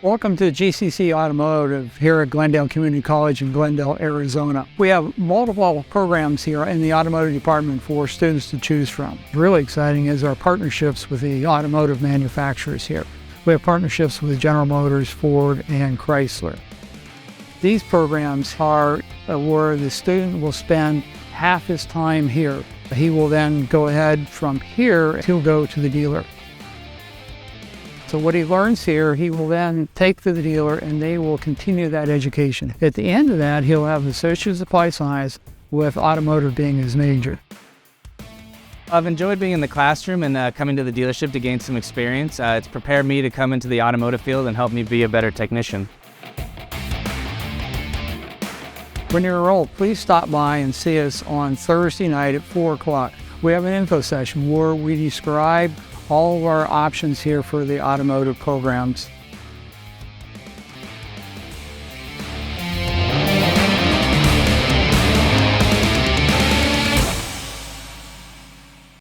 Welcome to GCC Automotive here at Glendale Community College in Glendale, Arizona. We have multiple programs here in the automotive department for students to choose from. Really exciting is our partnerships with the automotive manufacturers here. We have partnerships with General Motors, Ford, and Chrysler. These programs are where the student will spend half his time here. He will then go ahead from here, he'll go to the dealer. So what he learns here, he will then take to the dealer and they will continue that education. At the end of that, he'll have associate supply science with automotive being his major. I've enjoyed being in the classroom and coming to the dealership to gain some experience. It's prepared me to come into the automotive field and help me be a better technician. When you're enrolled, please stop by and see us on Thursday night at 4 o'clock. We have an info session where we describe all of our options here for the automotive programs.